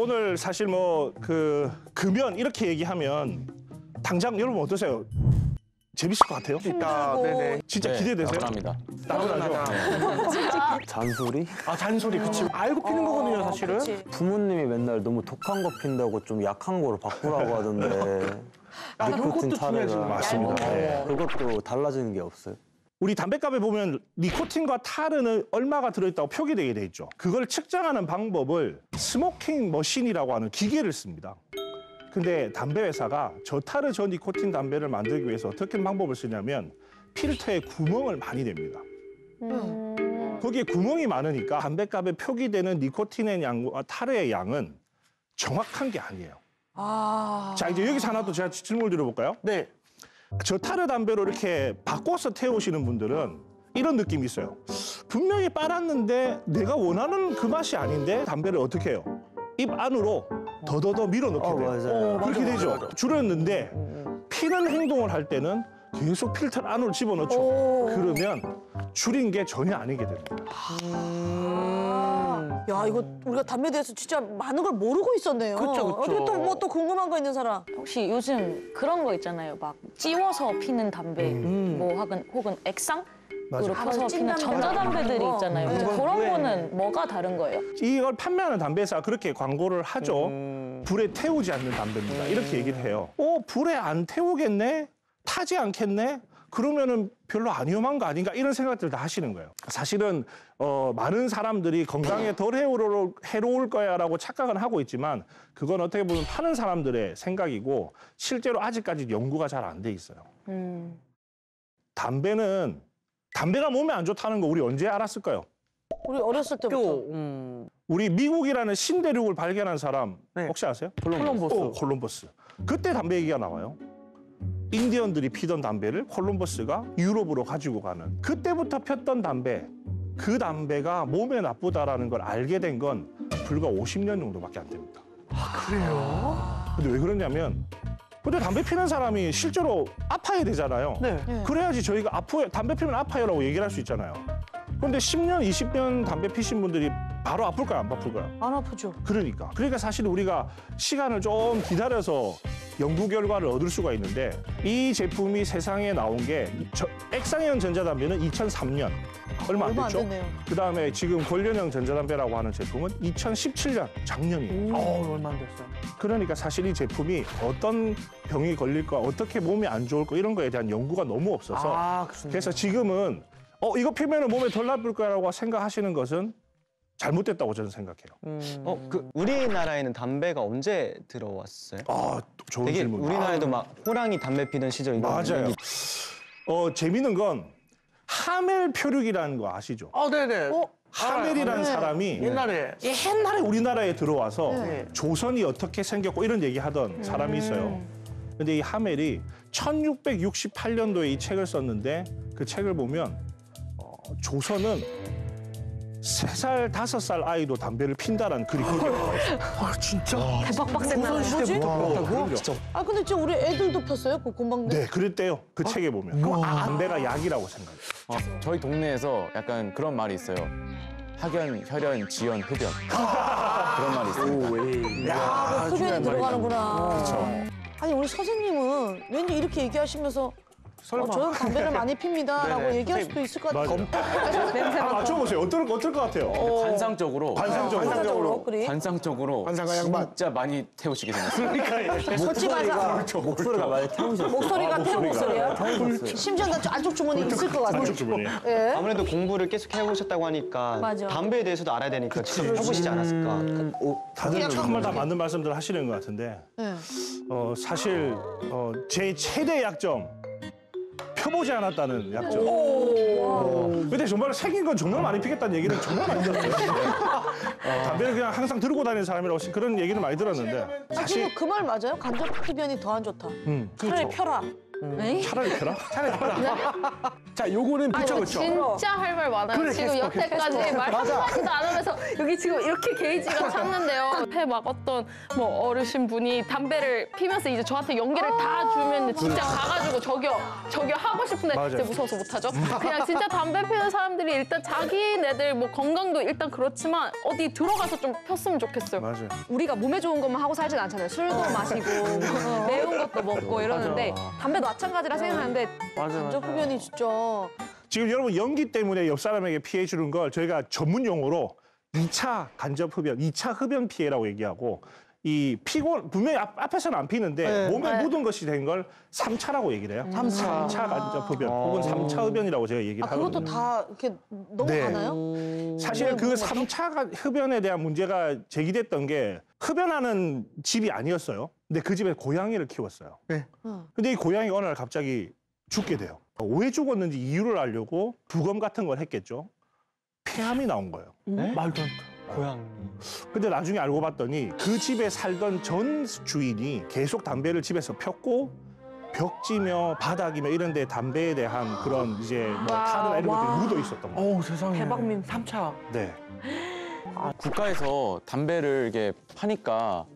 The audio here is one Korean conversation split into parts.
오늘 사실 뭐 금연 이렇게 얘기하면 당장 여러분 어떠세요? 재밌을 것 같아요? 네네. 진짜 기대되세요? 따분합니다. 따분하죠? 잔소리? 아 잔소리 그치. 알고 피는 거거든요 사실은. 그치. 부모님이 맨날 너무 독한 거 핀다고 좀 약한 거로 바꾸라고 하던데. 니코틴 타르가. 맞습니다. 네. 그것도 달라지는 게 없어요. 우리 담배값에 보면 니코틴과 타르는 얼마가 들어있다고 표기되게 돼 있죠. 그걸 측정하는 방법을 스모킹 머신이라고 하는 기계를 씁니다. 근데 담배 회사가 저타르 저니코틴 담배를 만들기 위해서 어떻게 방법을 쓰냐면 필터에 구멍을 많이 냅니다. 거기에 구멍이 많으니까 담배값에 표기되는 니코틴의 양과 타르의 양은 정확한 게 아니에요. 자, 이제 여기서 하나 또 제가 질문을 드려볼까요? 네. 저타르 담배로 이렇게 바꿔서 태우시는 분들은 이런 느낌이 있어요. 분명히 빨았는데 내가 원하는 그 맛이 아닌데 담배를 어떻게 해요? 입 안으로 더더더 밀어넣게 돼요. 맞아요. 그렇게 되죠. 줄였는데 피는 행동을 할 때는 계속 필터 안으로 집어넣죠. 그러면 줄인 게 전혀 아니게 됩니다. 야, 이거 우리가 담배에 대해서 진짜 많은 걸 모르고 있었네요. 그쵸. 어떻게 또 궁금한 거 있는 사람? 혹시 요즘 그런 거 있잖아요. 막 찌워서 피는 담배, 뭐 혹은 액상? 으로 펴서 피는 전자담배들이 있잖아요. 이제 그런 거는 뭐가 다른 거예요? 이걸 판매하는 담배사가 그렇게 광고를 하죠. 불에 태우지 않는 담배입니다. 이렇게 얘기를 해요. 불에 안 태우겠네? 타지 않겠네? 그러면은 별로 안 위험한 거 아닌가? 이런 생각들 다 하시는 거예요. 사실은 많은 사람들이 건강에 덜 해로울 거야라고 착각은 하고 있지만 그건 어떻게 보면 파는 사람들의 생각이고 실제로 아직까지 연구가 잘 안 돼 있어요. 담배가 몸에 안 좋다는 거 우리 언제 알았을까요? 우리 어렸을 때부터. 우리 미국이라는 신대륙을 발견한 사람 네. 혹시 아세요? 콜럼버스. 콜럼버스. 그때 담배 얘기가 나와요. 인디언들이 피던 담배를 콜럼버스가 유럽으로 가지고 가는. 그때부터 폈던 담배, 그 담배가 몸에 나쁘다라는 걸 알게 된 건 불과 50년 정도밖에 안 됩니다. 그래요? 근데 왜 그러냐면 근데 담배 피는 사람이 실제로 아파야 되잖아요. 네. 그래야지 저희가 담배 피면 아파요라고 얘기를 할 수 있잖아요. 그런데 10년, 20년 담배 피신 분들이 바로 아플까요, 안 아플까요? 안 아프죠. 그러니까 사실 우리가 시간을 좀 기다려서 연구 결과를 얻을 수가 있는데 이 제품이 세상에 나온 게 액상형 전자담배는 2003년 얼마 안 됐죠? 됐네요. 그다음에 지금 권련형 전자담배라고 하는 제품은 2017년 작년이에요. 얼마 안 됐어요. 그러니까 사실 이 제품이 어떤 병이 걸릴까, 어떻게 몸에 안 좋을까 이런 거에 대한 연구가 너무 없어서 그래서 지금은 이거 피면은 몸에 덜 나쁠 거라고 생각하시는 것은 잘못됐다고 저는 생각해요. 우리나라에는 담배가 언제 들어왔어요? 좋은 되게 질문. 우리나라에도 막 호랑이 담배 피던 시절 이런 맞아요. 재미있는 건 하멜 표류기라는 거 아시죠? 네네. 하멜이라는 사람이 옛날에. 옛날에 우리나라에 들어와서 네. 조선이 어떻게 생겼고 이런 얘기 하던 사람이 있어요. 근데 이 하멜이 1668년도에 이 책을 썼는데 그 책을 보면 조선은 3살, 5살 아이도 담배를 핀다라는 글이 거기에 나와 있어요. 진짜? 대박 빡센다. 그럼요. 근데 지금 우리 애들도 폈어요? 그 곰방대? 네, 그랬대요. 그 책에 보면. 담배가 약이라고 생각해요. 저희 동네에서 약간 그런 말이 있어요. 학연, 혈연, 지연, 흡연. 그런 말이 있습니다. 흡연이 들어가는구나. 그렇죠. 아니, 우리 선생님은 왠지 이렇게 얘기하시면서 저는 담배를 많이 핍니다라고 네네. 얘기할 수도 있을 것 같아요. 맞춰보세요. 어떨 것 같아요? 관상적으로 관상적으로. 그래. 관상적으로 관상가 양반. 진짜 많이 태우시게 생겼어요. 솔직히 말해서 목소리가 많이 태우셨어요. 목소리가 태우 목소리야. 심지어 나 안쪽 주머니 있을 것 같아. 주문이에요. 예. 아무래도 공부를 계속 해보셨다고 하니까 맞아. 담배에 대해서도 알아야 되니까 직접 해보시지 않았을까. 다들 정말 다 맞는 말씀들 하시는 것 같은데 네. 사실 제 최대 약점 펴보지 않았다는 약점. 근데 정말 생긴 건 정말 많이 피겠다는 얘기는 정말 많이 들었어요. 담배를 그냥 항상 들고 다니는 사람이라고 그런 얘기를 많이 들었는데 사실 사실 그 말 맞아요? 간접 흡연이 더 안 좋다. 차라리 그렇죠. 펴라. 에이? 차라리 펴라. 자, 요거는 아니, 그쵸, 저 그쵸. 진짜 할 말 많아요. 그래, 지금 캐스퍼, 여태까지 말 한마디도 안 하면서 여기 지금 이렇게 게이지가 찼는데요. 앞에 막 어떤 뭐 어르신 분이 담배를 피면서 이제 저한테 연기를 다 주면 진짜 가가지고 저기요 하고 싶은데 맞아요. 이제 무서워서 못하죠. 그냥 진짜 담배 피는 사람들이 일단 자기네들 뭐 건강도 일단 그렇지만 어디 들어가서 좀 폈으면 좋겠어요. 맞아요. 우리가 몸에 좋은 것만 하고 살진 않잖아요. 술도 마시고 매운 것도 먹고 이러는데 담배도 마찬가지라 생각하는데 간접 흡연이 진짜. 지금 여러분 연기 때문에 옆 사람에게 피해 주는 걸 저희가 전문 용어로 2차 간접 흡연, 2차 흡연 피해라고 얘기하고 이 피곤 분명히 앞에서는 안 피는데 몸에 묻은 것이 된 걸 3차라고 얘기를 해요. 3차 간접 흡연 혹은 3차 흡연이라고 제가 얘기를 그것도 하거든요. 다 이렇게 넘어가나요? 사실 그 3차 흡연에 대한 문제가 제기됐던 게 흡연하는 집이 아니었어요. 근데 그 집에 고양이를 키웠어요. 근데 이 고양이가 어느 날 갑자기 죽게 돼요. 왜 죽었는지 이유를 알려고 부검 같은 걸 했겠죠. 폐암이 나온 거예요. 말도 안 돼. 고양이. 근데 나중에 알고 봤더니 그 집에 살던 전 주인이 계속 담배를 집에서 폈고 벽지며 바닥이며 이런 데 담배에 대한 그런 이제 뭐 타르나 이런 것들이 묻어 있었던 거예요. 어우, 세상에. 대박민. 3차. 네. 국가에서 담배를 이렇게 파니까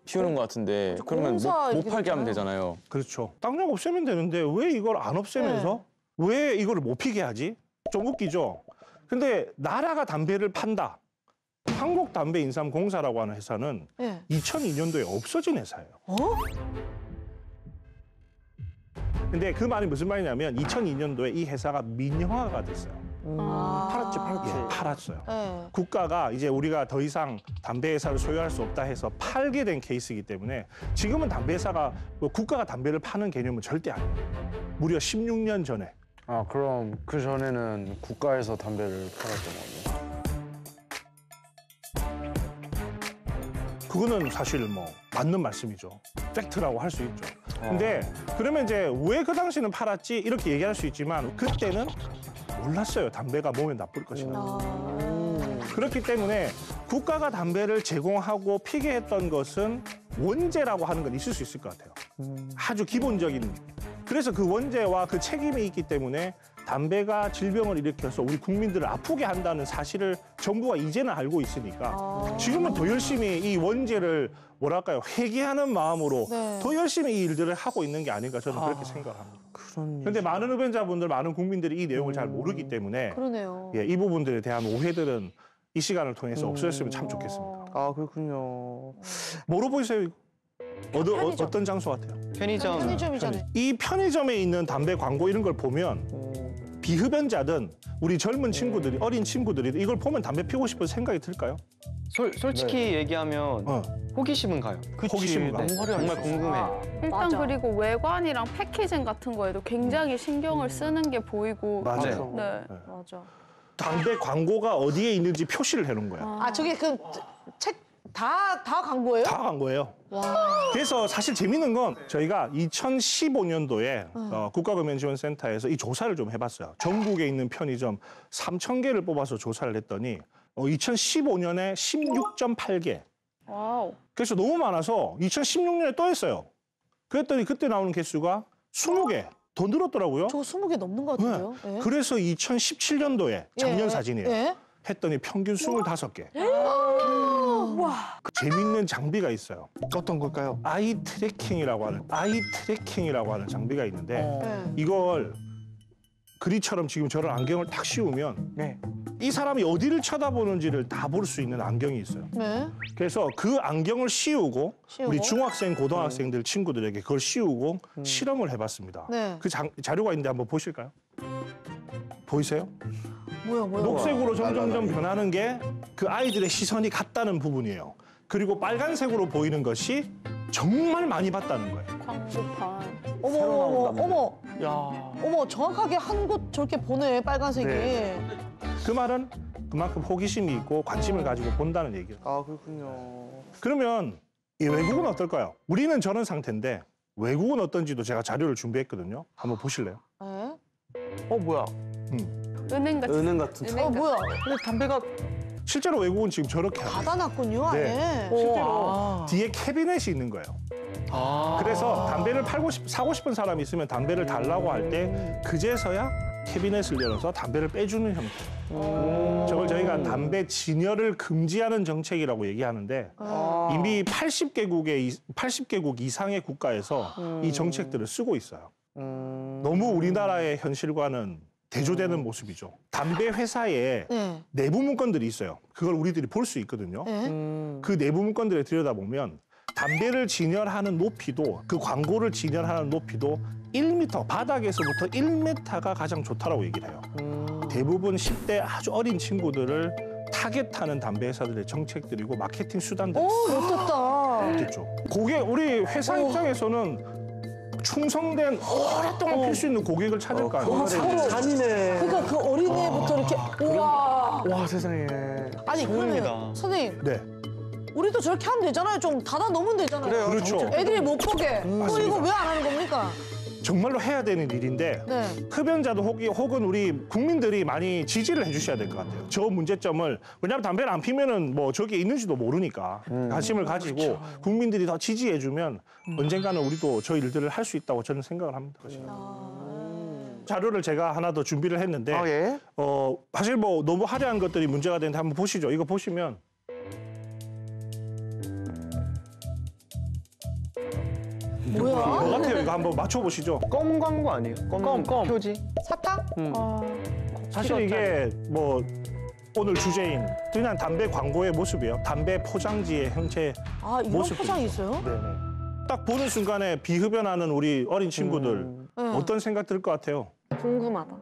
피우는 것 같은데 그러면 공사 못 이렇게 팔게 하면 되잖아요. 되잖아요. 그렇죠. 당장 없애면 되는데 왜 이걸 안 없애면서 왜 이거를 못 피게 하지? 좀 웃기죠. 근데 나라가 담배를 판다. 한국담배인삼공사라고 하는 회사는 네. 2002년도에 없어진 회사예요. 근데 그 말이 무슨 말이냐면 2002년도에 이 회사가 민영화가 됐어요. 팔았지. 예, 팔았어요. 네. 국가가 이제 우리가 더 이상 담배 회사를 소유할 수 없다 해서 팔게 된 케이스이기 때문에 지금은 담배 회사가 뭐 국가가 담배를 파는 개념은 절대 아니에요. 무려 16년 전에. 아, 그럼 그 전에는 국가에서 담배를 팔았던 거예요? 그거는 사실 뭐 맞는 말씀이죠. 팩트라고 할 수 있죠. 근데 그러면 이제 왜 그 당시는 팔았지 이렇게 얘기할 수 있지만 그때는 몰랐어요. 담배가 몸에 나쁠 것이다. 그렇기 때문에 국가가 담배를 제공하고 피게 했던 것은 원죄라고 하는 건 있을 수 있을 것 같아요. 아주 기본적인. 그래서 그 원죄와 그 책임이 있기 때문에 담배가 질병을 일으켜서 우리 국민들을 아프게 한다는 사실을 정부가 이제는 알고 있으니까 지금은 더 열심히 이 원죄를 뭐랄까요 회개하는 마음으로 네. 더 열심히 이 일들을 하고 있는 게 아닌가 저는 그렇게 생각합니다. 그런데 많은 흡연자분들, 많은 국민들이 이 내용을 잘 모르기 때문에 그러네요. 예, 이 부분들에 대한 오해들은 이 시간을 통해서 없어졌으면 참 좋겠습니다. 아, 그렇군요. 뭐로 보이세요? 이거? 편의점. 어떤 장소 같아요? 편의점. 편의점이잖아요. 이 편의점에 있는 담배 광고 이런 걸 보면 비흡연자든 우리 젊은 친구들이 어린 친구들이 이걸 보면 담배 피우고 싶은 생각이 들까요? 솔직히 얘기하면 어. 호기심은 가요. 호기심은 가요. 정말 궁금해. 일단 맞아. 그리고 외관이랑 패키징 같은 거에도 굉장히 신경을 쓰는 게 보이고 맞아요. 네. 맞아. 담배 광고가 어디에 있는지 표시를 해놓은 거예요. 아, 저게 그 책 다 광고예요? 다 광고예요. 그래서 사실 재밌는 건 저희가 2015년도에 국가금연지원센터에서 이 조사를 좀 해봤어요. 전국에 있는 편의점 3,000개를 뽑아서 조사를 했더니 2015년에 16.8개. 와우. 그래서 너무 많아서 2016년에 또 했어요. 그랬더니 그때 나오는 개수가 20개. 더 늘었더라고요. 저거 20개 넘는 것 같은데요? 예. 그래서 2017년도에 작년 예, 사진이에요. 예. 했더니 평균 25개. 재밌는 장비가 있어요. 어떤 걸까요? 아이 트래킹이라고 하는 장비가 있는데 예. 이걸 그리처럼 지금 저런 안경을 딱 씌우면 네. 이 사람이 어디를 쳐다보는지를 다 볼 수 있는 안경이 있어요. 네. 그래서 그 안경을 씌우고 씌우고? 우리 중학생, 고등학생들 친구들에게 그걸 씌우고 실험을 해봤습니다. 네. 그 자료가 있는데 한번 보실까요? 보이세요? 뭐야. 녹색으로 점점점 변하는 게 그 아이들의 시선이 갔다는 부분이에요. 그리고 빨간색으로 보이는 것이 정말 많이 봤다는 거예요. 광고판. 어머, 정확하게 한 곳 저렇게 보네, 빨간색이. 그 말은 그만큼 호기심이 있고 관심을 가지고 본다는 얘기예요. 아, 그렇군요. 그러면 이 외국은 어떨까요? 우리는 저런 상태인데 외국은 어떤지도 제가 자료를 준비했거든요. 한번 보실래요? 예? 뭐야. 은행 같은. 은행 같은 뭐야. 근데 담배가 실제로 외국은 지금 저렇게 하고 있어요. 닫아놨군요, 아예. 네. 실제로 뒤에 캐비넷이 있는 거예요. 그래서 담배를 사고 싶은 사람이 있으면 담배를 달라고 할 때 그제서야 캐비넷을 열어서 담배를 빼주는 형태. 저걸 저희가 담배 진열을 금지하는 정책이라고 얘기하는데 이미 80개국 이상의 국가에서 이 정책들을 쓰고 있어요. 너무 우리나라의 현실과는 대조되는 모습이죠. 담배 회사에 네. 내부 문건들이 있어요. 그걸 우리들이 볼 수 있거든요. 그 내부 문건들을 들여다보면 담배를 진열하는 높이도 그 광고를 진열하는 높이도 1m, 바닥에서부터 1m가 가장 좋다라고 얘기를 해요. 대부분 10대 아주 어린 친구들을 타겟하는 담배 회사들의 정책들이고 마케팅 수단들이 못했다. 있겠죠. 그게 우리 회사 입장에서는 충성된 오랫동안 필 수 있는 고객을 찾을 거 아니에요. 잔이네. 그러니까 그 어린애부터 이렇게 우와. 와 세상에. 아니 그러면 소름이다. 선생님 네. 우리도 저렇게 하면 되잖아요. 좀 닫아 놓으면 되잖아요. 그렇죠. 애들이 못 보게. 맞습니다. 이거 왜 안 하는 겁니까? 정말로 해야 되는 일인데 네. 흡연자도 혹은 우리 국민들이 많이 지지를 해주셔야 될 것 같아요. 저 문제점을 왜냐하면 담배를 안 피면은 뭐 저게 있는지도 모르니까 관심을 가지고 국민들이 더 지지해주면 언젠가는 우리도 저 일들을 할 수 있다고 저는 생각을 합니다. 자료를 제가 하나 더 준비를 했는데 예. 사실 뭐 너무 화려한 것들이 문제가 되는데 한번 보시죠. 이거 보시면. 뭐야? 뭐 같아요? 이거 한번 맞춰보시죠. 껌 광고 아니에요? 껌 표지. 사탕? 사실 이게 뭐 오늘 주제인 그냥 담배 광고의 모습이에요. 담배 포장지의 형체 아 이런 모습들이죠. 포장이 있어요? 네네. 딱 보는 순간에 비흡연하는 우리 어린 친구들 어떤 생각 들 것 같아요? 궁금하다.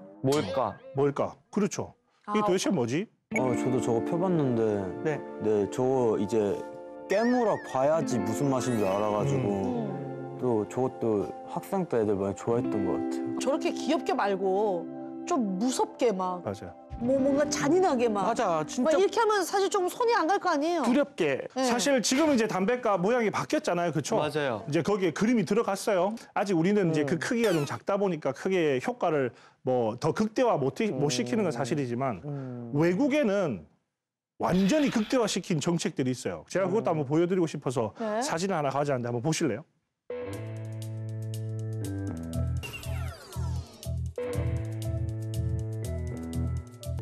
뭘까? 그렇죠. 이게 도대체 뭐지? 저도 저거 펴봤는데 네. 저거 이제 깨물어 봐야지 무슨 맛인 줄 알아가지고 또 저것도 학생 때 애들 많이 좋아했던 것 같아요. 저렇게 귀엽게 말고 좀 무섭게 막 맞아요. 뭔가 잔인하게 막. 맞아 막 진짜 이렇게 하면 사실 좀 손이 안 갈 거 아니에요. 두렵게. 네. 사실 지금 이제 담배가 모양이 바뀌었잖아요. 그렇죠? 맞아요. 이제 거기에 그림이 들어갔어요. 아직 우리는 이제 그 크기가 좀 작다 보니까 크게 효과를 뭐 더 극대화 못 시키는 건 사실이지만 외국에는 완전히 극대화시킨 정책들이 있어요. 제가 그것도 한번 보여드리고 싶어서 네. 사진을 하나 가져왔는데 한번 보실래요?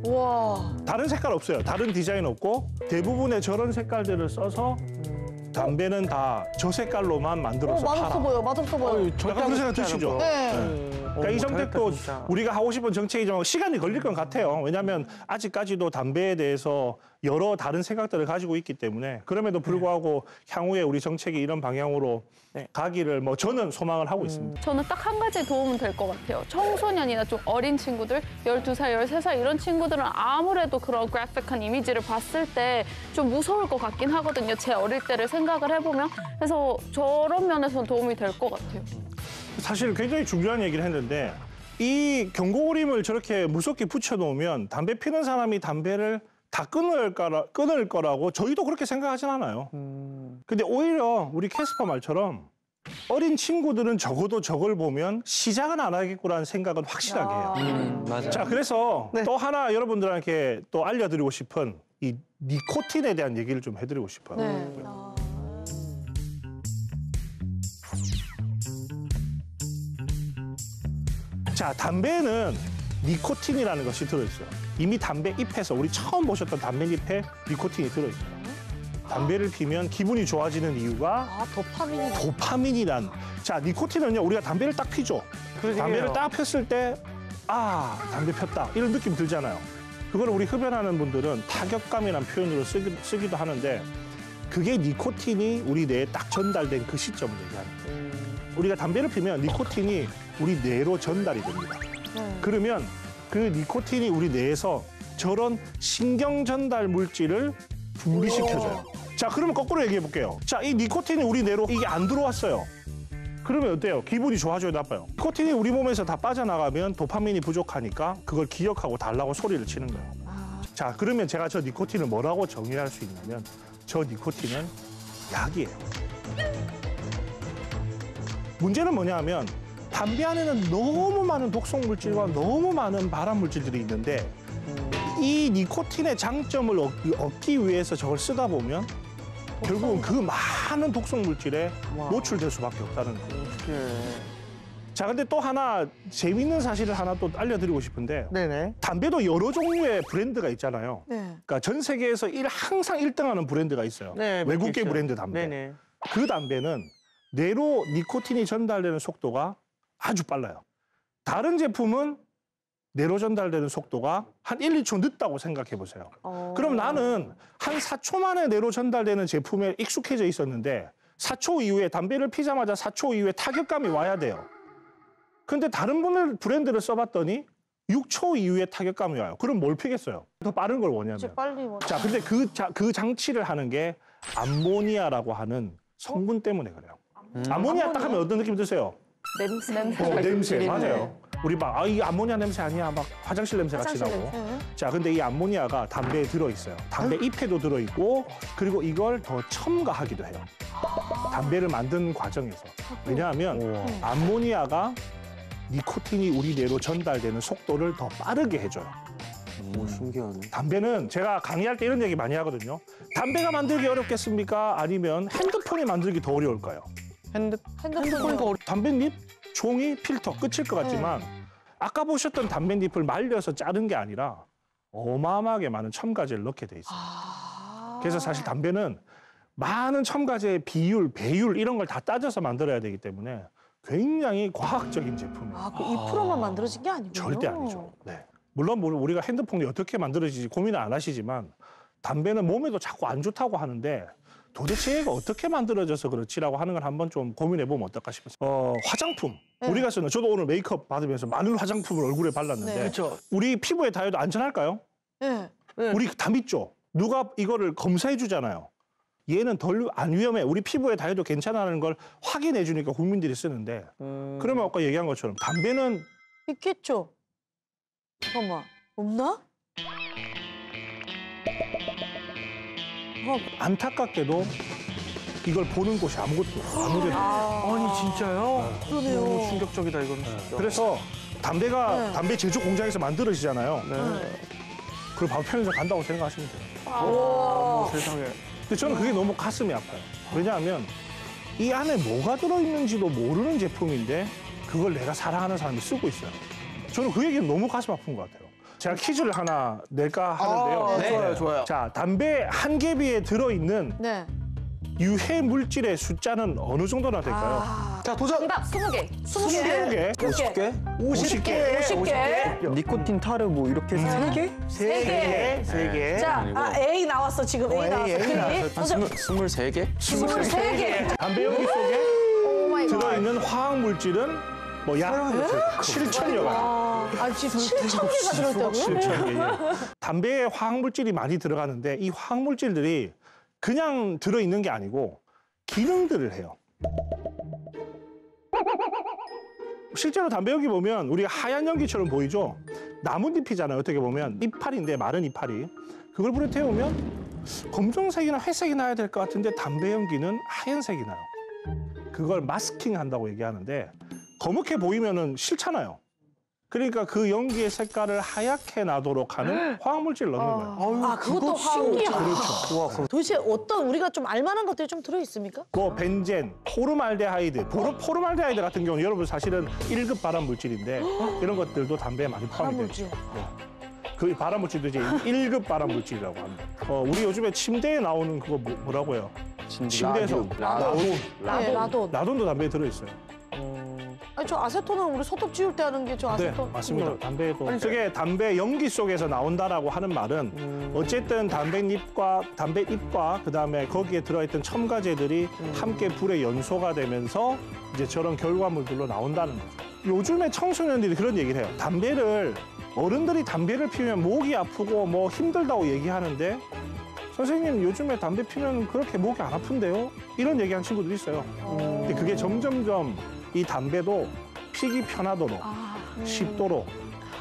우와. 다른 색깔 없어요. 다른 디자인 없고 대부분의 저런 색깔들을 써서 담배는 다 저 색깔로만 만들어서 맛없어 팔아. 보여. 맛없어 보여. 약간 그런 생각 드시죠? 네. 그러니까 이 정책도 우리가 하고 싶은 정책이지만 시간이 걸릴 것 같아요. 왜냐하면 아직까지도 담배에 대해서 여러 다른 생각들을 가지고 있기 때문에 그럼에도 불구하고 향후에 우리 정책이 이런 방향으로 가기를 뭐 저는 소망을 하고 있습니다. 저는 딱 한 가지 도움은 될 것 같아요. 청소년이나 좀 어린 친구들, 12살, 13살 이런 친구들은 아무래도 그런 그래픽한 이미지를 봤을 때 좀 무서울 것 같긴 하거든요. 제 어릴 때를 생각을 해보면. 그래서 저런 면에서는 도움이 될 것 같아요. 사실 굉장히 중요한 얘기를 했는데 이 경고 그림을 저렇게 무섭게 붙여놓으면 담배 피는 사람이 담배를 다 끊을 거라고 저희도 그렇게 생각하진 않아요. 근데 오히려 우리 캐스퍼 말처럼 어린 친구들은 적어도 저걸 보면 시작은 안 하겠구라는 생각은 확실하게 해요. 맞아요. 자, 그래서 또 하나 여러분들한테 또 알려드리고 싶은 이 니코틴에 대한 얘기를 좀 해드리고 싶어요. 네. 자, 담배에는 니코틴이라는 것이 들어있어요. 이미 담배 잎에서 우리 처음 보셨던 담배잎에 니코틴이 들어있어요. 담배를 피면 기분이 좋아지는 이유가 아 도파민이. 도파민이란. 자, 니코틴은요, 우리가 담배를 딱 피죠. 담배를 딱 폈을 때, 아, 담배 폈다. 이런 느낌 들잖아요. 그걸 우리 흡연하는 분들은 타격감이라는 표현으로 쓰기도 하는데 그게 니코틴이 우리 뇌에 딱 전달된 그 시점을 얘기하는 거예요. 우리가 담배를 피면 니코틴이 우리 뇌로 전달이 됩니다. 그러면 그 니코틴이 우리 뇌에서 저런 신경 전달 물질을 분비시켜줘요. 자, 그러면 거꾸로 얘기해 볼게요. 자, 이 니코틴이 우리 뇌로 이게 안 들어왔어요. 그러면 어때요? 기분이 좋아져요, 나빠요? 니코틴이 우리 몸에서 다 빠져나가면 도파민이 부족하니까 그걸 기억하고 달라고 소리를 치는 거예요. 자, 그러면 제가 저 니코틴을 뭐라고 정의할 수 있냐면 저 니코틴은 약이에요. 문제는 뭐냐 하면 담배 안에는 너무 많은 독성 물질과 너무 많은 발암 물질들이 있는데 이 니코틴의 장점을 얻기 위해서 저걸 쓰다 보면 결국은 그 많은 독성 물질에 노출될 수밖에 없다는 거예요. 자, 근데 또 하나 재미있는 사실을 하나 또 알려드리고 싶은데 네네. 담배도 여러 종류의 브랜드가 있잖아요. 네. 그러니까 전 세계에서 항상 1등하는 브랜드가 있어요. 네, 외국계 있어요. 브랜드 담배. 네네. 그 담배는 뇌로 니코틴이 전달되는 속도가 아주 빨라요. 다른 제품은 뇌로 전달되는 속도가 한 1, 2초 늦다고 생각해 보세요. 그럼 나는 한 4초 만에 뇌로 전달되는 제품에 익숙해져 있었는데 4초 이후에 담배를 피자마자 4초 이후에 타격감이 와야 돼요. 근데 다른 분들 브랜드를 써봤더니 6초 이후에 타격감이 와요. 그럼 뭘 피겠어요? 더 빠른 걸 원하면. 이제 빨리 자, 근데 그 장치를 하는 게 암모니아라고 하는 성분 때문에 그래요. 암모니아 딱 하면 어떤 느낌 드세요? 냄새. 맞아요. 우리 막, 이 암모니아 냄새 아니야. 막 화장실 냄새 같이 나고. 자, 근데 이 암모니아가 담배에 들어있어요. 담배 잎에도 들어있고, 그리고 이걸 더 첨가하기도 해요. 담배를 만든 과정에서. 왜냐하면 암모니아가 니코틴이 우리 뇌로 전달되는 속도를 더 빠르게 해줘요. 오, 신기하네. 담배는 제가 강의할 때 이런 얘기 많이 하거든요. 담배가 만들기 어렵겠습니까? 아니면 핸드폰이 만들기 더 어려울까요? 핸드폰이 담뱃잎, 종이, 필터 끝일 것 같지만 아까 보셨던 담뱃잎을 말려서 자른 게 아니라 어마어마하게 많은 첨가제를 넣게 돼 있어요. 그래서 사실 담배는 많은 첨가제의 비율, 배율 이런 걸 다 따져서 만들어야 되기 때문에 굉장히 과학적인 제품이에요. 그 2%만 만들어진 게 아니군요. 절대 아니죠. 네. 물론 우리가 핸드폰이 어떻게 만들어지지 고민을 안 하시지만 담배는 몸에도 자꾸 안 좋다고 하는데 도대체 얘가 어떻게 만들어져서 그렇지라고 하는 걸 한번 좀 고민해보면 어떨까 싶어요. 화장품. 우리가 쓰는, 저도 오늘 메이크업 받으면서 많은 화장품을 얼굴에 발랐는데 그렇죠. 우리 피부에 닿아도 안전할까요? 네. 우리 다 믿죠? 누가 이거를 검사해 주잖아요. 얘는 덜 안 위험해. 우리 피부에 닿아도 괜찮다는 걸 확인해 주니까 국민들이 쓰는데 그러면 아까 얘기한 것처럼 담배는 있겠죠. 잠깐만. 없나? 안타깝게도 이걸 보는 곳이 아무것도 아무데도 아니 진짜요? 그러네요. 너무 충격적이다 이거는. 진짜. 그래서 담배 제조 공장에서 만들어지잖아요. 그걸 바로 편의점 간다고 생각하시면 돼요. 어머, 세상에. 근데 저는 그게 너무 가슴이 아파요. 왜냐하면 이 안에 뭐가 들어있는지도 모르는 제품인데 그걸 내가 사랑하는 사람이 쓰고 있어요. 저는 그 얘기는 너무 가슴 아픈 것 같아요. 제가 퀴즈를 하나 낼까 하는데요. 네. 좋아요. 자, 담배 한 개비에 들어있는 네. 유해 물질의 숫자는 어느 정도나 될까요? 자 도전. 정답 20개. 20개? 50개? 50개? 50개. 니코틴 타르 뭐 이렇게 해서 3개? 세 개. 자, A 나왔어, 지금. A 나왔어. A 나왔어. 한 23개? 23개. 담배 연기 속에 들어있는 화학 물질은 뭐 약 7천여 가지. 지금 7,000개가 들어있다고요? 7,000개. 예. 담배에 화학 물질이 많이 들어가는데 이 화학 물질들이 그냥 들어있는 게 아니고 기능들을 해요. 실제로 담배 연기 보면 우리가 하얀 연기처럼 보이죠? 나뭇잎이잖아요. 어떻게 보면 이파리인데 마른 이파리. 그걸 불에 태우면 검정색이나 회색이 나야 될 것 같은데 담배 연기는 하얀색이 나요. 그걸 마스킹 한다고 얘기하는데 검게 보이면은 싫잖아요. 그러니까 그 연기의 색깔을 하얗게 나도록 하는 화학물질을 넣는 거예요. 그것도 신기하다. 그렇죠. 도대체 어떤 우리가 좀 알만한 것들이 좀 들어있습니까? 뭐 벤젠, 포르말데하이드. 포르말데하이드 같은 경우는 여러분 사실은 1급 발암 물질인데 이런 것들도 담배에 많이 포함이 되죠. 물질. 그 발암 물질도 이제 1급 발암 물질이라고 합니다. 우리 요즘에 침대에 나오는 그거 뭐라고요? 침대에서 라돈. 라돈도 담배에 들어있어요. 아니, 저 아세톤은 우리 소독 지울 때 하는 게 저 네, 아세톤. 맞습니다. 담배에도. 저게 담배 연기 속에서 나온다라고 하는 말은 어쨌든 담배잎과 그다음에 거기에 들어있던 첨가제들이 함께 불에 연소가 되면서 이제 저런 결과물들로 나온다는 거죠. 요즘에 청소년들이 그런 얘기를 해요. 어른들이 담배를 피우면 목이 아프고 뭐 힘들다고 얘기하는데 선생님 요즘에 담배 피면 그렇게 목이 안 아픈데요? 이런 얘기하는 친구들이 있어요. 근데 그게 점점점 이 담배도 피기 편하도록 쉽도록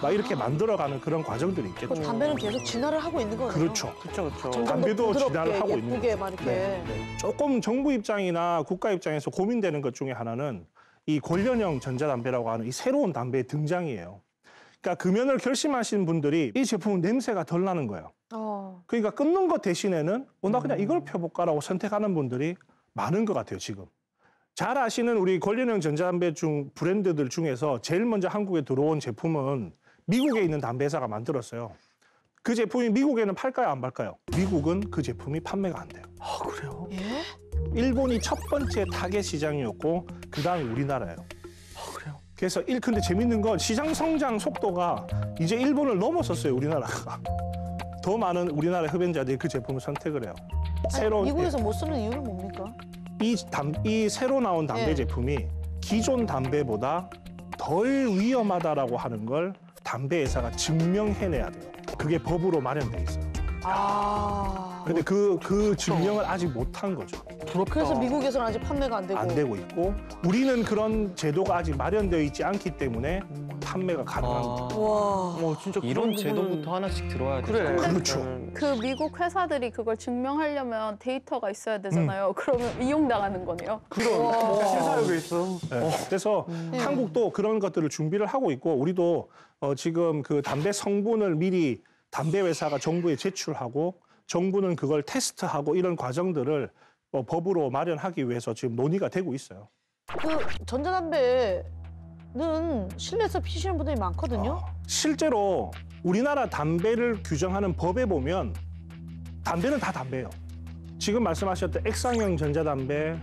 막 이렇게 만들어가는 그런 과정들이 있겠죠. 담배는 계속 진화를 하고 있는 거예요. 그렇죠. 그렇죠. 담배도 부드럽게, 진화를 하고 있는 예쁘게 거죠. 막 이렇게. 네. 조금 정부 입장이나 국가 입장에서 고민되는 것 중에 하나는 이 관련형 전자담배라고 하는 이 새로운 담배의 등장이에요. 그러니까 금연을 결심하신 분들이 이 제품은 냄새가 덜 나는 거예요. 그러니까 끊는 것 대신에는 나 그냥 이걸 펴볼까라고 선택하는 분들이 많은 것 같아요, 지금. 잘 아시는 우리 관련형 전자담배 중 브랜드들 중에서 제일 먼저 한국에 들어온 제품은 미국에 있는 담배 회사가 만들었어요. 그 제품이 미국에는 팔까요, 안 팔까요? 미국은 그 제품이 판매가 안 돼요. 아, 그래요? 예? 일본이 첫 번째 타겟 시장이었고 그다음에 우리나라예요. 그래요? 그래서 근데 재밌는 건 시장 성장 속도가 이제 일본을 넘어섰어요, 우리나라가. 더 많은 우리나라 흡연자들이 그 제품을 선택을 해요. 미국에서 못 쓰는 이유는 뭡니까? 이 새로 나온 담배 예. 제품이 기존 담배보다 덜 위험하다라고 하는 걸 담배 회사가 증명해내야 돼요. 그게 법으로 마련돼 있어요. 근데 그 증명을 아직 못한 거죠. 그래서 미국에서는 아직 판매가 안 되고. 안 되고 있고 우리는 그런 제도가 아직 마련되어 있지 않기 때문에 판매가 가능한 거죠. 와. 진짜 이런 그런 부분은- 제도부터 하나씩 들어와야 돼. 그래. 그렇죠. 그 미국 회사들이 그걸 증명하려면 데이터가 있어야 되잖아요. 그러면 이용당하는 거네요. 그럼 실사역에 있어. 네. 그래서 한국도 그런 것들을 준비를 하고 있고 우리도 지금 그 담배 성분을 미리 담배 회사가 정부에 제출하고 정부는 그걸 테스트하고 이런 과정들을 법으로 마련하기 위해서 지금 논의가 되고 있어요. 그 전자담배는 실내에서 피시는 분들이 많거든요. 실제로 우리나라 담배를 규정하는 법에 보면 담배는 다 담배예요. 지금 말씀하셨던 액상형 전자담배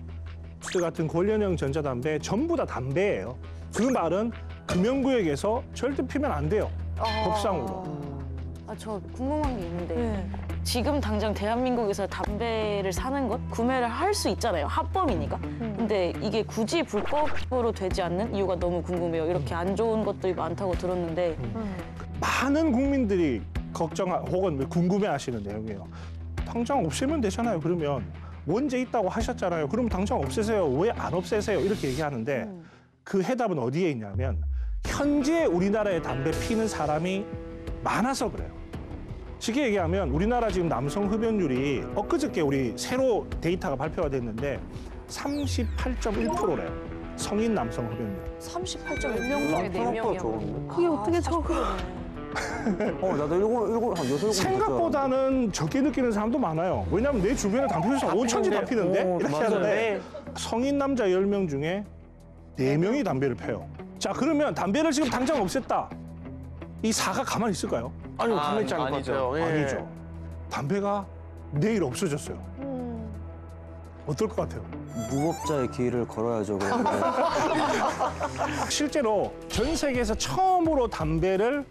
같은 관련형 전자담배 전부 다 담배예요. 그 말은 금연구역에서 절대 피면 안 돼요. 법상으로. 저 궁금한 게 있는데 네. 지금 당장 대한민국에서 담배를 사는 것 구매를 할 수 있잖아요. 합법이니까. 근데 이게 굳이 불법으로 되지 않는 이유가 너무 궁금해요. 이렇게 안 좋은 것들이 많다고 들었는데 많은 국민들이 혹은 궁금해하시는 내용이에요. 당장 없애면 되잖아요. 그러면 원재 있다고 하셨잖아요. 그럼 당장 없애세요. 왜 안 없애세요? 이렇게 얘기하는데 그 해답은 어디에 있냐면 현재 우리나라에 담배 피는 사람이 많아서 그래요. 쉽게 얘기하면 우리나라 지금 남성 흡연율이 엊그저께 우리 새로 데이터가 발표가 됐는데 38.1%래요. 성인 남성 흡연율. 38.1명 중에 생각보다 좋은데. 그게 어떻게 적어? 나도 한 6, 7. 생각보다는 적게 느끼는 사람도 많아요. 왜냐하면 내 주변에 담배 피우는 사람 5천지 다 피는데 이렇게 하는데 성인 남자 10명 중에 4명이 담배를 펴요. 자 그러면 담배를 지금 당장 없앴다. 이 사가 가만히 있을까요? 아니, 가만히 있지 않을 것 아니죠. 같아요. 예. 아니죠. 담배가 내일 없어졌어요. 어떨 것 같아요? 무법자의 길을 걸어야죠. 그런데. 실제로 전 세계에서 처음으로 담배를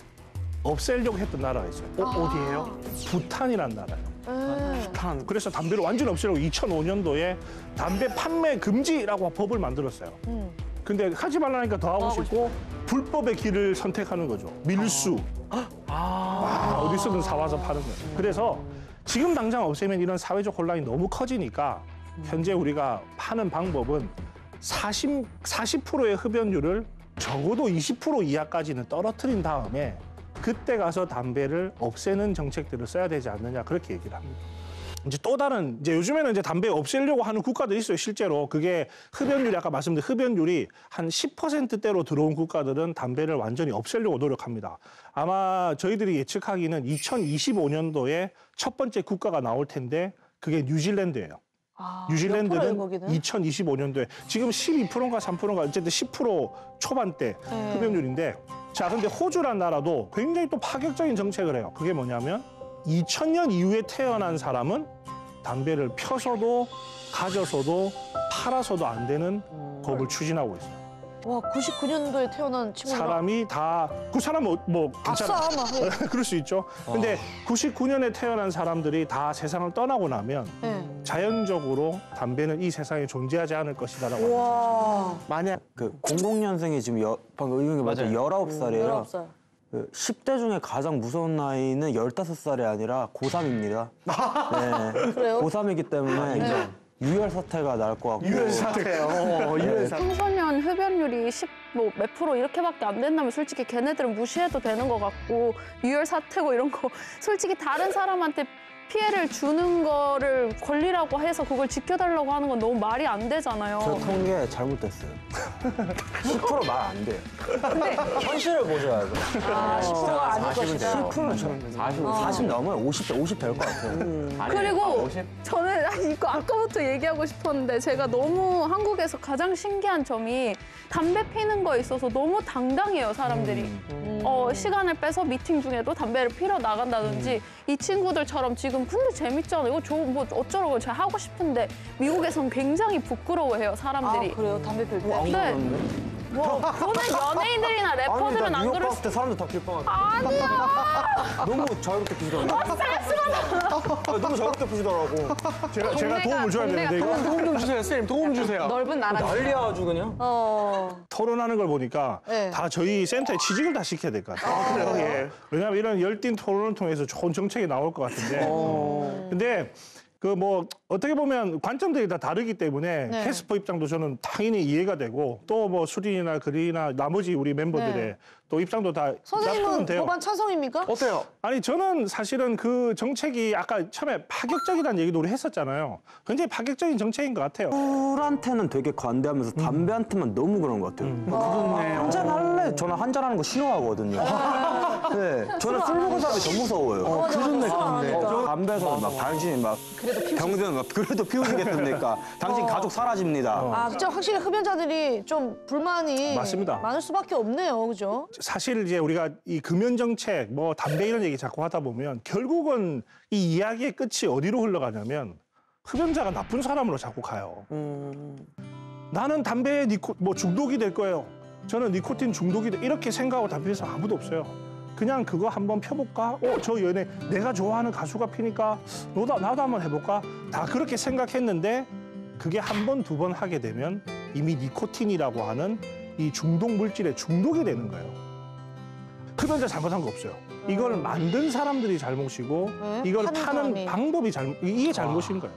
없애려고 했던 나라가 있어요. 어디예요? 부탄이라는 나라예요. 부탄. 그래서 담배를 완전히 없애려고 2005년도에 담배 판매 금지라고 법을 만들었어요. 근데 하지 말라니까 더 하고 싶고 불법의 길을 선택하는 거죠. 밀수. 어디서든 사와서 파는 거예요. 그래서 지금 당장 없애면 이런 사회적 혼란이 너무 커지니까 현재 우리가 하는 방법은 40%의 흡연율을 적어도 20% 이하까지는 떨어뜨린 다음에 그때 가서 담배를 없애는 정책들을 써야 되지 않느냐 그렇게 얘기를 합니다. 이제 또 다른 요즘에는 이제 담배 없애려고 하는 국가들이 있어요. 실제로 그게 흡연율이 아까 말씀드린 흡연율이 한 10%대로 들어온 국가들은 담배를 완전히 없애려고 노력합니다. 아마 저희들이 예측하기는 2025년도에 첫 번째 국가가 나올 텐데 그게 뉴질랜드예요. 뉴질랜드는 몇 프로예요, 거기는? 2025년도에 지금 12%인가 3%인가 어쨌든 10% 초반대 흡연율인데 자 근데 호주란 나라도 굉장히 또 파격적인 정책을 해요. 그게 뭐냐면 2000년 이후에 태어난 사람은 담배를 펴서도 가져서도 팔아서도 안 되는 법을 추진하고 있어요. 와, 99년도에 태어난 친구들. 사람이 다 그 사람은 뭐 괜찮아. 아싸, 막. 그럴 수 있죠. 근데 99년에 태어난 사람들이 다 세상을 떠나고 나면 자연적으로 담배는 이 세상에 존재하지 않을 것이다라고 합니다. 와. 만약 그 00년생이 지금 방금 의견이 맞죠? 19살이에요. 19살. 그 10대 중에 가장 무서운 나이는 15살이 아니라 고3입니다. 네. 그래요? 고3이기 때문에 유혈 사태가 날 것 같고. 유혈 사태요. 유혈 사태. 청소년 흡연율이 10몇 프로 이렇게밖에 안 된다면 솔직히 걔네들은 무시해도 되는 것 같고 유혈 사태고 이런 거 솔직히 다른 사람한테 피해를 주는 거를 권리라고 해서 그걸 지켜달라고 하는 건 너무 말이 안 되잖아요. 저 통계 잘못됐어요. 10% 말 안 돼요. 근데 현실을 보셔야 돼요. 10%가 아닐 것이다. 10%는 저 40 넘어요. 50 될 것 같아요. 그리고 저는 이거 아까부터 얘기하고 싶었는데 제가 너무 한국에서 가장 신기한 점이 담배 피는 거에 있어서 너무 당당해요, 사람들이. 시간을 빼서 미팅 중에도 담배를 피러 나간다든지 이 친구들처럼 지금 근데 재밌잖아요. 이거 뭐 어쩌라고 제가 하고 싶은데 미국에선 굉장히 부끄러워해요, 사람들이. 아, 그래요? 담배 필 때? 네. 뭐 보는 연예인들이나 래퍼들은 안 그럴 수. 때 사람들 다 길빵하죠. 아니야. 너무 자유롭게 피시더라고요. 너무 자유롭게 피시더라고. 제가 도움을 줘야 되는데 이거 도움 좀 주세요, 선생님. 도움 주세요. 넓은 나라. 난리야 아주 그냥. 토론하는 걸 보니까 네. 다 저희 센터에 취직을 다 시켜야 될 것 같아요. 그래요? 예. 왜냐하면 이런 열띤 토론을 통해서 좋은 정책이 나올 것 같은데. 근데 그 뭐 어떻게 보면 관점들이 다 다르기 때문에 네. 캐스퍼 입장도 저는 당연히 이해가 되고 또 뭐 수린이나 그리나 나머지 우리 멤버들의 네. 또 입장도 다 납득은 선생님은 돼요. 법안 찬성입니까? 어때요? 아니 저는 사실은 그 정책이 아까 처음에 파격적이라는 얘기도 우리 했었잖아요. 굉장히 파격적인 정책인 것 같아요. 술한테는 되게 관대하면서 담배한테만 너무 그런 것 같아요. 그렇네요. 한잔 할래? 저는 한잔 하는 거 싫어하거든요. 네, 저는 술 먹은 사람이 더 무서워요. 그렇네, 그렇네. 담배에서 막 당신이 막 병든 막 그래도 피우시겠습니까? 당신 가족 사라집니다. 아, 진짜 확실히 흡연자들이 좀 불만이 맞습니다. 많을 수밖에 없네요, 그죠? 사실 이제 우리가 이 금연 정책, 뭐 담배 이런 얘기 자꾸 하다 보면 결국은 이 이야기의 끝이 어디로 흘러가냐면 흡연자가 나쁜 사람으로 자꾸 가요. 나는 담배에 뭐 중독이 될 거예요. 저는 니코틴 중독이 이렇게 생각하고 담배 피는 사람 아무도 없어요. 그냥 그거 한번 펴볼까? 저 연예 내가 좋아하는 가수가 피니까 나도 한번 해볼까? 다 그렇게 생각했는데 그게 한 번, 두 번 하게 되면 이미 니코틴이라고 하는 이 중독 물질에 중독이 되는 거예요. 흡연자 잘못한 거 없어요. 이걸 만든 사람들이 잘못이고 네? 이걸 파는 파는 사람이. 방법이 이게 잘못인 거예요.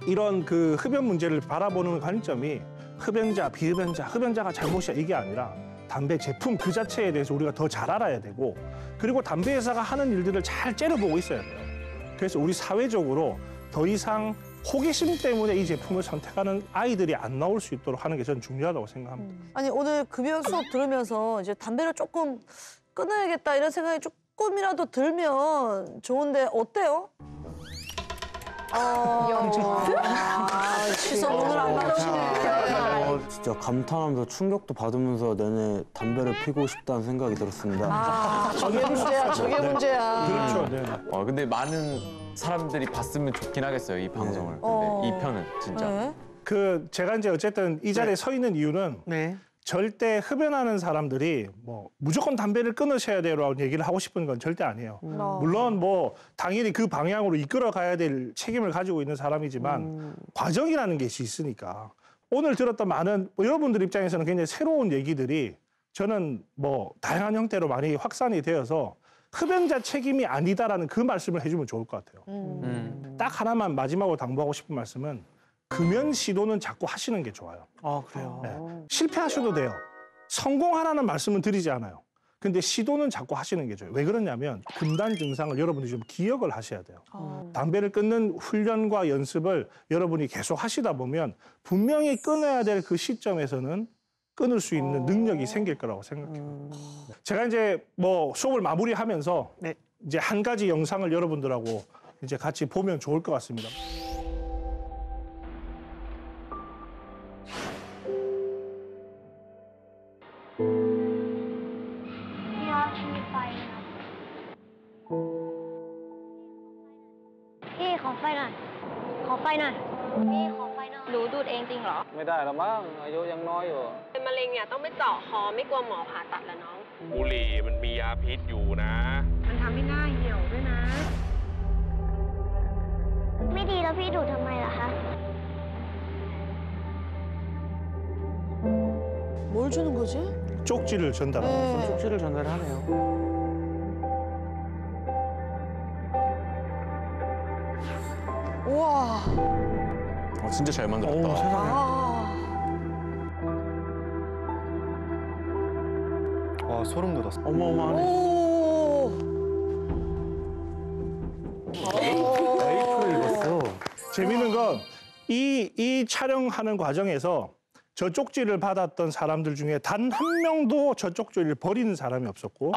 이런 그 흡연 문제를 바라보는 관점이 흡연자, 비흡연자, 흡연자가 잘못이야 이게 아니라 담배 제품 그 자체에 대해서 우리가 더 잘 알아야 되고 그리고 담배 회사가 하는 일들을 잘 째려보고 있어야 돼요. 그래서 우리 사회적으로 더 이상 호기심 때문에 이 제품을 선택하는 아이들이 안 나올 수 있도록 하는 게 저는 중요하다고 생각합니다. 아니, 오늘 급여 수업 들으면서 이제 담배를 조금 끊어야겠다 이런 생각이 조금이라도 들면 좋은데 어때요? 시선 오늘 안 나오시네. 진짜 감탄하면서 충격도 받으면서 내내 담배를 피고 싶다는 생각이 들었습니다. 아, 저게 문제야, 저게 문제야. 그렇죠. 네. 근데 많은 사람들이 봤으면 좋긴 하겠어요, 이 방송을. 근데 이 편은 진짜. 네. 제가 이제 어쨌든 이 자리에 서 있는 이유는 네. 절대 흡연하는 사람들이 뭐 무조건 담배를 끊으셔야 돼요라고 얘기를 하고 싶은 건 절대 아니에요. 물론 뭐 당연히 그 방향으로 이끌어 가야 될 책임을 가지고 있는 사람이지만 과정이라는 것이 있으니까 오늘 들었던 많은 여러분들 입장에서는 굉장히 새로운 얘기들이 저는 뭐 다양한 형태로 많이 확산이 되어서 흡연자 책임이 아니다라는 그 말씀을 해주면 좋을 것 같아요. 딱 하나만 마지막으로 당부하고 싶은 말씀은 금연 시도는 자꾸 하시는 게 좋아요. 아, 그래요? 네. 실패하셔도 돼요. 성공하라는 말씀은 드리지 않아요. 근데 시도는 자꾸 하시는 게 좋아요. 왜 그러냐면 금단 증상을 여러분들이 좀 기억을 하셔야 돼요. 담배를 끊는 훈련과 연습을 여러분이 계속 하시다 보면 분명히 끊어야 될 그 시점에서는 끊을 수 있는 능력이 생길 거라고 생각해요. 제가 이제 뭐 수업을 마무리하면서 네. 이제 한 가지 영상을 여러분들하고 이제 같이 보면 좋을 것 같습니다.พี่ขอไฟหน่อย ขอไฟหน่อย พี่ขอไฟหน่อย หนูดูดเองจริงเหรอ ไม่ได้หรอกมั้งอายุยังน้อยอยู่ เป็นมะเร็งเนี่ยต้องไปเจาะคอไม่กลัวหมอผ่าตัดแล้วน้อง บุหรี่มันมียาพิษอยู่นะ มันทำให้หน้าเหี่ยวด้วยนะ ไม่ดีแล้วพี่ดูดทำไมล่ะคะ 뭘 주는 거지? 쪽지를 전달하고 네. 쪽지를 전달하네요. 우와. 진짜 잘 만들었다. 오, 세상에. 와, 소름 돋았어. 어마어마하네. 오. 에이 재미있는 건 이 촬영하는 과정에서 저 쪽지를 받았던 사람들 중에 단 한 명도 저 쪽지를 버리는 사람이 없었고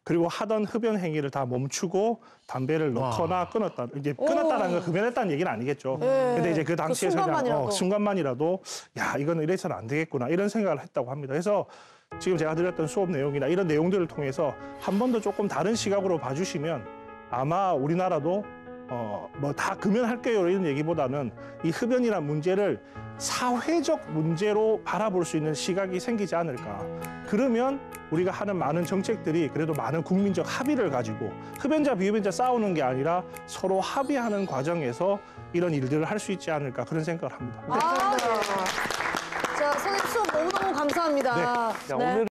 그리고 하던 흡연 행위를 다 멈추고 담배를 넣거나 끊었다. 이제 끊었다는 건 금연했다는 얘기는 아니겠죠. 근데 이제 그 당시에 순간만이라도 야, 이거는 이래서는 안 되겠구나 이런 생각을 했다고 합니다. 그래서 지금 제가 드렸던 수업 내용이나 이런 내용들을 통해서 한 번 더 조금 다른 시각으로 봐주시면 아마 우리나라도 뭐 다 금연할게요 이런 얘기보다는 이 흡연이란 문제를 사회적 문제로 바라볼 수 있는 시각이 생기지 않을까. 그러면 우리가 하는 많은 정책들이 그래도 많은 국민적 합의를 가지고 흡연자 비흡연자 싸우는 게 아니라 서로 합의하는 과정에서 이런 일들을 할 수 있지 않을까 그런 생각을 합니다. 자, 선생님 수업 너무너무 감사합니다. 네. 네.